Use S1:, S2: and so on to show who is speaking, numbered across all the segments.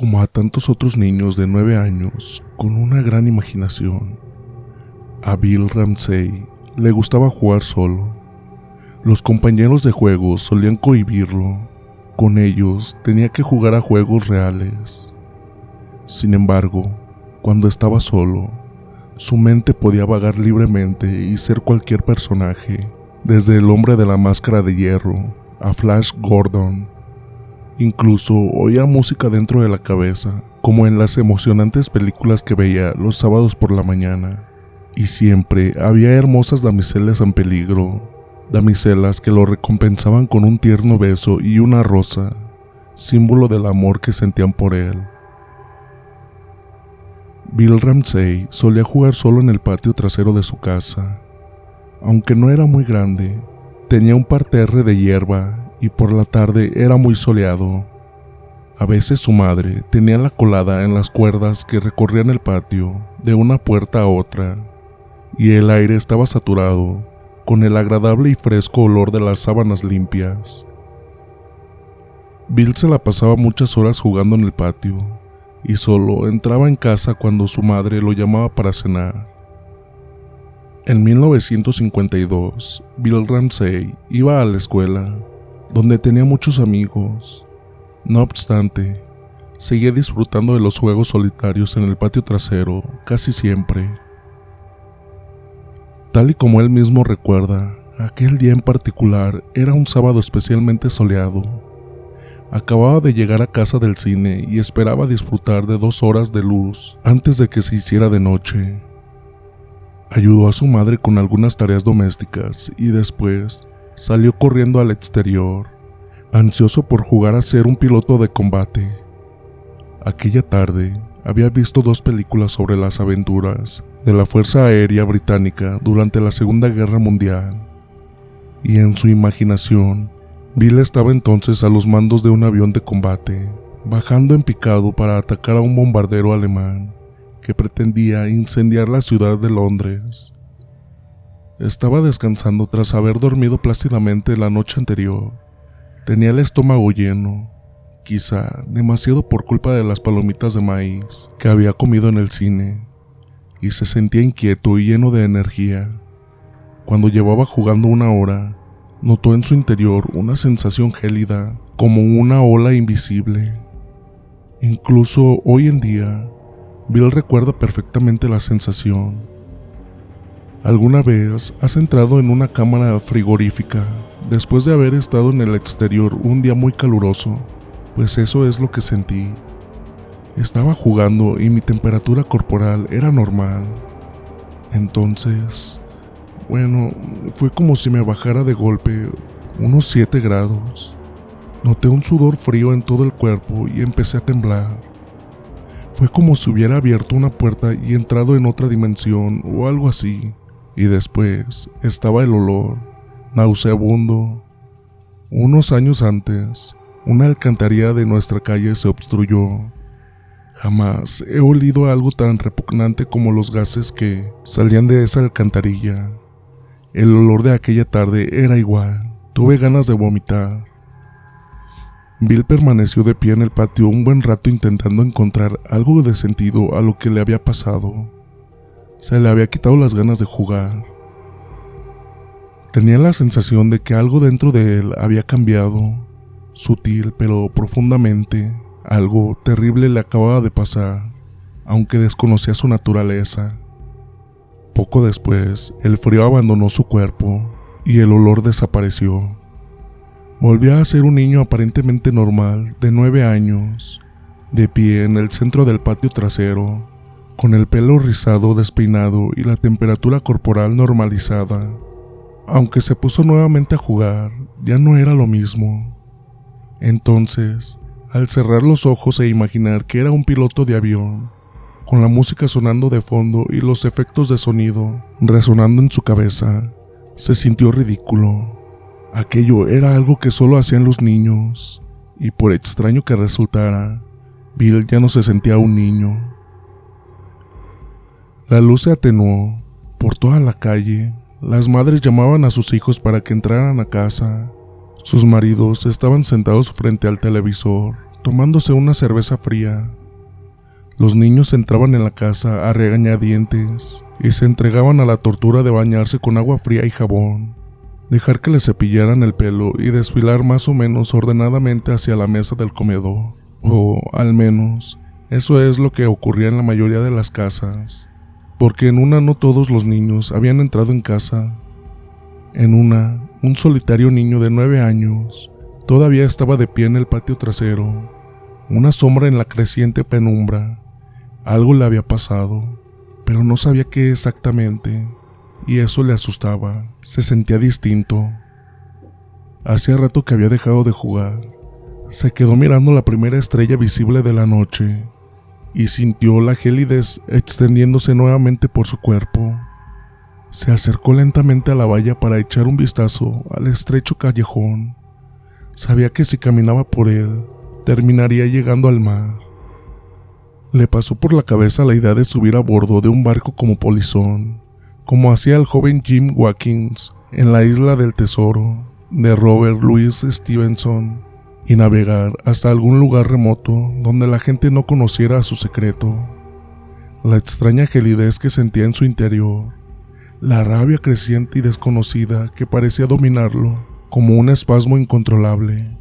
S1: como a tantos otros niños de 9 años con una gran imaginación. A Bill Ramsey le gustaba jugar solo. Los compañeros de juego solían cohibirlo. Con ellos tenía que jugar a juegos reales. Sin embargo, cuando estaba solo, su mente podía vagar libremente y ser cualquier personaje, desde el hombre de la máscara de hierro a Flash Gordon. Incluso oía música dentro de la cabeza, como en las emocionantes películas que veía los sábados por la mañana. Y siempre había hermosas damiselas en peligro, damiselas que lo recompensaban con un tierno beso y una rosa, símbolo del amor que sentían por él. Bill Ramsey solía jugar solo en el patio trasero de su casa. Aunque no era muy grande, tenía un parterre de hierba y por la tarde era muy soleado. A veces su madre tenía la colada en las cuerdas que recorrían el patio de una puerta a otra, y el aire estaba saturado con el agradable y fresco olor de las sábanas limpias. Bill se la pasaba muchas horas jugando en el patio, y solo entraba en casa cuando su madre lo llamaba para cenar. En 1952, Bill Ramsey iba a la escuela, donde tenía muchos amigos. No obstante, seguía disfrutando de los juegos solitarios en el patio trasero casi siempre. Tal y como él mismo recuerda, aquel día en particular era un sábado especialmente soleado. Acababa de llegar a casa del cine y esperaba disfrutar de 2 horas de luz antes de que se hiciera de noche. Ayudó a su madre con algunas tareas domésticas y después salió corriendo al exterior, ansioso por jugar a ser un piloto de combate. Aquella tarde había visto 2 películas sobre las aventuras de la Fuerza Aérea Británica durante la Segunda Guerra Mundial, y en su imaginación, Bill estaba entonces a los mandos de un avión de combate, bajando en picado para atacar a un bombardero alemán que pretendía incendiar la ciudad de Londres. Estaba descansando tras haber dormido plácidamente la noche anterior. Tenía el estómago lleno, quizá demasiado por culpa de las palomitas de maíz que había comido en el cine, y se sentía inquieto y lleno de energía. Cuando llevaba jugando 1 hora, notó en su interior una sensación gélida, como una ola invisible. Incluso hoy en día, Bill recuerda perfectamente la sensación. ¿Alguna vez has entrado en una cámara frigorífica después de haber estado en el exterior un día muy caluroso? Pues eso es lo que sentí. Estaba jugando y mi temperatura corporal era normal. Entonces, fue como si me bajara de golpe unos 7 grados. Noté un sudor frío en todo el cuerpo y empecé a temblar. Fue como si hubiera abierto una puerta y entrado en otra dimensión o algo así. Y después estaba el olor, nauseabundo. Unos años antes, una alcantarilla de nuestra calle se obstruyó. Jamás he olido algo tan repugnante como los gases que salían de esa alcantarilla. El olor de aquella tarde era igual. Tuve ganas de vomitar. Bill permaneció de pie en el patio un buen rato intentando encontrar algo de sentido a lo que le había pasado. Se le había quitado las ganas de jugar. Tenía la sensación de que algo dentro de él había cambiado, sutil pero profundamente. Algo terrible le acababa de pasar, aunque desconocía su naturaleza. Poco después, el frío abandonó su cuerpo y el olor desapareció. Volvía a ser un niño aparentemente normal de 9 años, de pie en el centro del patio trasero, con el pelo rizado, despeinado y la temperatura corporal normalizada. Aunque se puso nuevamente a jugar, ya no era lo mismo. Entonces, al cerrar los ojos e imaginar que era un piloto de avión, con la música sonando de fondo y los efectos de sonido resonando en su cabeza, se sintió ridículo. Aquello era algo que solo hacían los niños, y por extraño que resultara, Bill ya no se sentía un niño. La luz se atenuó. Por toda la calle, las madres llamaban a sus hijos para que entraran a casa. Sus maridos estaban sentados frente al televisor, tomándose una cerveza fría. Los niños entraban en la casa a regañadientes y se entregaban a la tortura de bañarse con agua fría y jabón, dejar que les cepillaran el pelo y desfilar más o menos ordenadamente hacia la mesa del comedor. O, al menos, eso es lo que ocurría en la mayoría de las casas, porque en una no todos los niños habían entrado en casa. En una, un solitario niño de 9 años todavía estaba de pie en el patio trasero, una sombra en la creciente penumbra. Algo le había pasado, pero no sabía qué exactamente, y eso le asustaba. Se sentía distinto. Hacía rato que había dejado de jugar. Se quedó mirando la primera estrella visible de la noche y sintió la gelidez extendiéndose nuevamente por su cuerpo. Se acercó lentamente a la valla para echar un vistazo al estrecho callejón. Sabía que si caminaba por él, terminaría llegando al mar. Le pasó por la cabeza la idea de subir a bordo de un barco como polizón, como hacía el joven Jim Watkins en La Isla del Tesoro, de Robert Louis Stevenson, y navegar hasta algún lugar remoto donde la gente no conociera su secreto. La extraña gelidez que sentía en su interior, la rabia creciente y desconocida que parecía dominarlo como un espasmo incontrolable.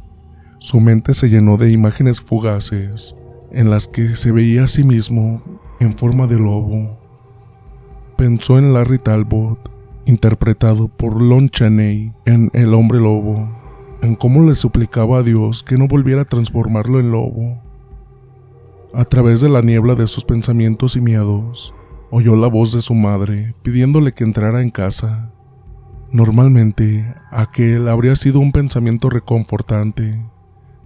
S1: Su mente se llenó de imágenes fugaces en las que se veía a sí mismo en forma de lobo. Pensó en Larry Talbot, interpretado por Lon Chaney en El Hombre Lobo, en cómo le suplicaba a Dios que no volviera a transformarlo en lobo. A través de la niebla de sus pensamientos y miedos, oyó la voz de su madre pidiéndole que entrara en casa. Normalmente, aquel habría sido un pensamiento reconfortante,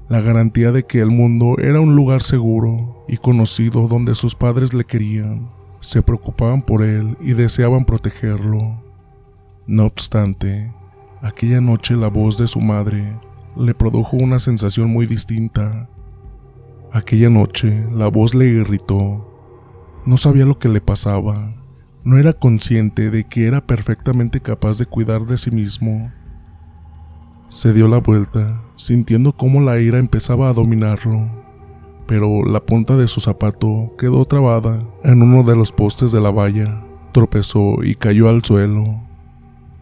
S1: la garantía de que el mundo era un lugar seguro y conocido donde sus padres le querían, se preocupaban por él y deseaban protegerlo. No obstante, aquella noche la voz de su madre le produjo una sensación muy distinta. Aquella noche la voz le irritó. No sabía lo que le pasaba. No era consciente de que era perfectamente capaz de cuidar de sí mismo. Se dio la vuelta, sintiendo cómo la ira empezaba a dominarlo, pero la punta de su zapato quedó trabada en uno de los postes de la valla. Tropezó y cayó al suelo.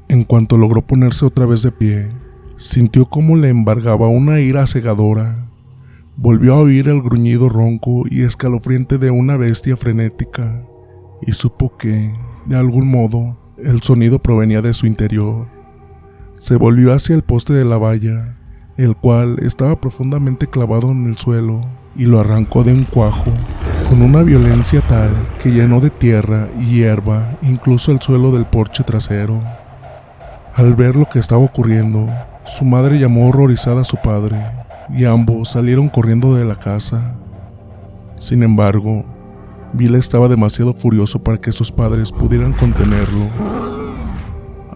S1: En cuanto logró ponerse otra vez de pie, sintió cómo le embargaba una ira cegadora. Volvió a oír el gruñido ronco y escalofriante de una bestia frenética, y supo que, de algún modo, el sonido provenía de su interior. Se volvió hacia el poste de la valla, el cual estaba profundamente clavado en el suelo, y lo arrancó de un cuajo, con una violencia tal que llenó de tierra y hierba incluso el suelo del porche trasero. Al ver lo que estaba ocurriendo, su madre llamó horrorizada a su padre, y ambos salieron corriendo de la casa. Sin embargo, Bill estaba demasiado furioso para que sus padres pudieran contenerlo.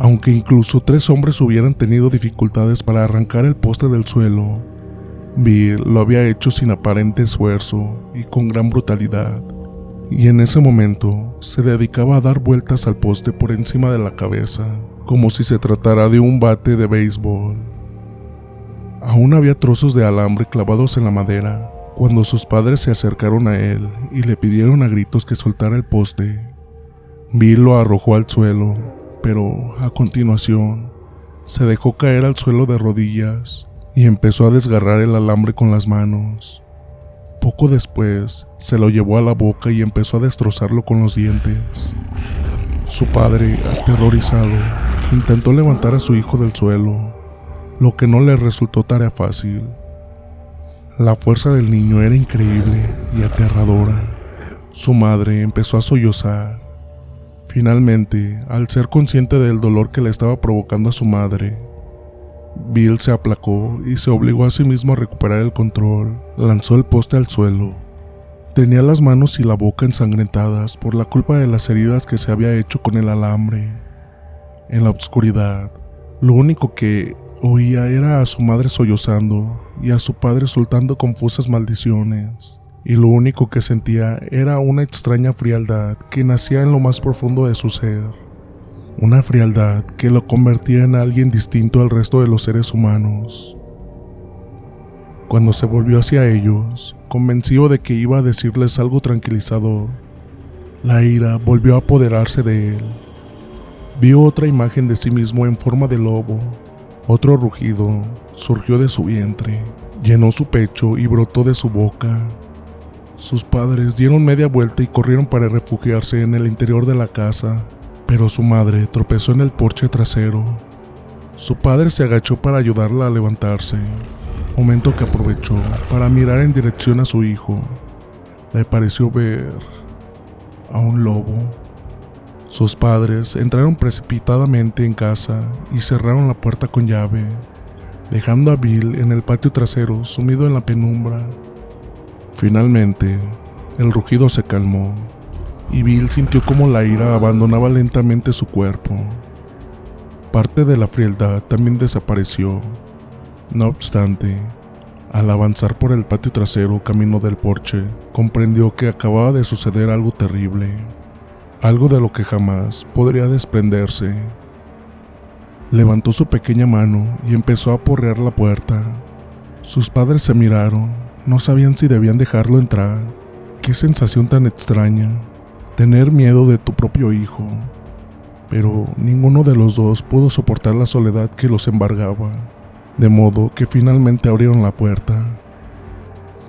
S1: Aunque incluso 3 hombres hubieran tenido dificultades para arrancar el poste del suelo, Bill lo había hecho sin aparente esfuerzo y con gran brutalidad, y en ese momento se dedicaba a dar vueltas al poste por encima de la cabeza, como si se tratara de un bate de béisbol. Aún había trozos de alambre clavados en la madera cuando sus padres se acercaron a él y le pidieron a gritos que soltara el poste. Bill lo arrojó al suelo, pero a continuación se dejó caer al suelo de rodillas y empezó a desgarrar el alambre con las manos. Poco después se lo llevó a la boca y empezó a destrozarlo con los dientes. Su padre, aterrorizado, intentó levantar a su hijo del suelo, lo que no le resultó tarea fácil. La fuerza del niño era increíble y aterradora. Su madre empezó a sollozar. Finalmente, al ser consciente del dolor que le estaba provocando a su madre, Bill se aplacó y se obligó a sí mismo a recuperar el control. Lanzó el poste al suelo. Tenía las manos y la boca ensangrentadas por la culpa de las heridas que se había hecho con el alambre. En la oscuridad, lo único que oía era a su madre sollozando y a su padre soltando confusas maldiciones, y lo único que sentía era una extraña frialdad que nacía en lo más profundo de su ser, una frialdad que lo convertía en alguien distinto al resto de los seres humanos. Cuando se volvió hacia ellos, convencido de que iba a decirles algo tranquilizador, la ira volvió a apoderarse de él. Vio otra imagen de sí mismo en forma de lobo. Otro rugido surgió de su vientre, llenó su pecho y brotó de su boca. Sus padres dieron media vuelta y corrieron para refugiarse en el interior de la casa, pero su madre tropezó en el porche trasero. Su padre se agachó para ayudarla a levantarse, momento que aprovechó para mirar en dirección a su hijo. Le pareció ver a un lobo. Sus padres entraron precipitadamente en casa y cerraron la puerta con llave, dejando a Bill en el patio trasero sumido en la penumbra. Finalmente, el rugido se calmó y Bill sintió como la ira abandonaba lentamente su cuerpo. Parte de la frialdad también desapareció. No obstante, al avanzar por el patio trasero camino del porche, comprendió que acababa de suceder algo terrible, algo de lo que jamás podría desprenderse. Levantó su pequeña mano y empezó a aporrear la puerta. Sus padres se miraron, no sabían si debían dejarlo entrar. Qué sensación tan extraña, tener miedo de tu propio hijo. Pero ninguno de los dos pudo soportar la soledad que los embargaba, de modo que finalmente abrieron la puerta.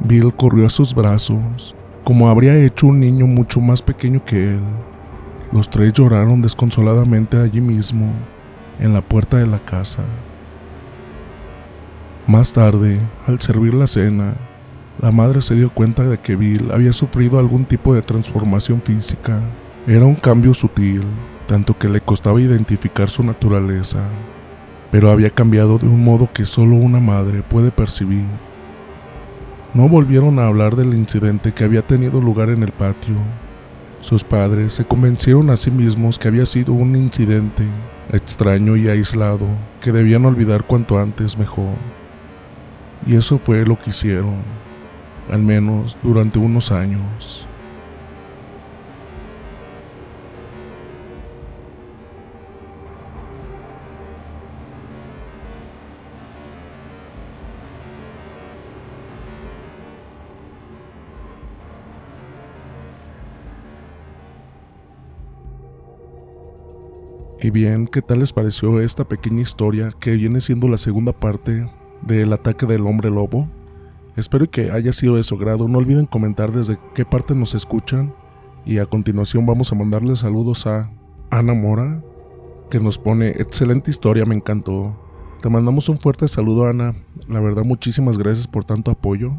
S1: Bill corrió a sus brazos, como habría hecho un niño mucho más pequeño que él. Los tres lloraron desconsoladamente allí mismo, en la puerta de la casa. Más tarde, al servir la cena, la madre se dio cuenta de que Bill había sufrido algún tipo de transformación física. Era un cambio sutil, tanto que le costaba identificar su naturaleza, pero había cambiado de un modo que solo una madre puede percibir. No volvieron a hablar del incidente que había tenido lugar en el patio. Sus padres se convencieron a sí mismos que había sido un incidente extraño y aislado que debían olvidar cuanto antes mejor. Y eso fue lo que hicieron, al menos durante unos años. Y bien, ¿qué tal les pareció esta pequeña historia que viene siendo la segunda parte del ataque del hombre lobo? Espero que haya sido de su agrado. No olviden comentar desde qué parte nos escuchan. Y a continuación vamos a mandarles saludos a Ana Mora, que nos pone: excelente historia, me encantó. Te mandamos un fuerte saludo, Ana. La verdad, muchísimas gracias por tanto apoyo.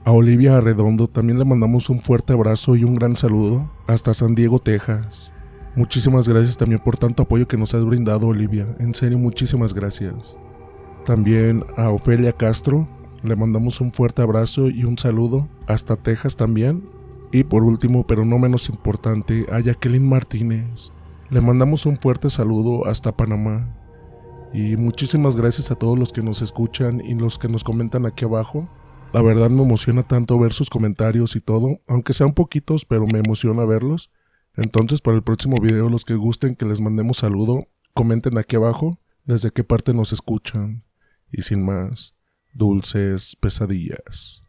S1: A Olivia Arredondo también le mandamos un fuerte abrazo y un gran saludo hasta San Diego, Texas. Muchísimas gracias también por tanto apoyo que nos has brindado, Olivia. En serio, muchísimas gracias. También a Ofelia Castro le mandamos un fuerte abrazo y un saludo hasta Texas también. Y por último, pero no menos importante, a Jacqueline Martínez. Le mandamos un fuerte saludo hasta Panamá. Y muchísimas gracias a todos los que nos escuchan y los que nos comentan aquí abajo. La verdad me emociona tanto ver sus comentarios y todo, aunque sean poquitos, pero me emociona verlos. Entonces, para el próximo video, los que gusten que les mandemos saludo, comenten aquí abajo desde qué parte nos escuchan. Y sin más, dulces pesadillas.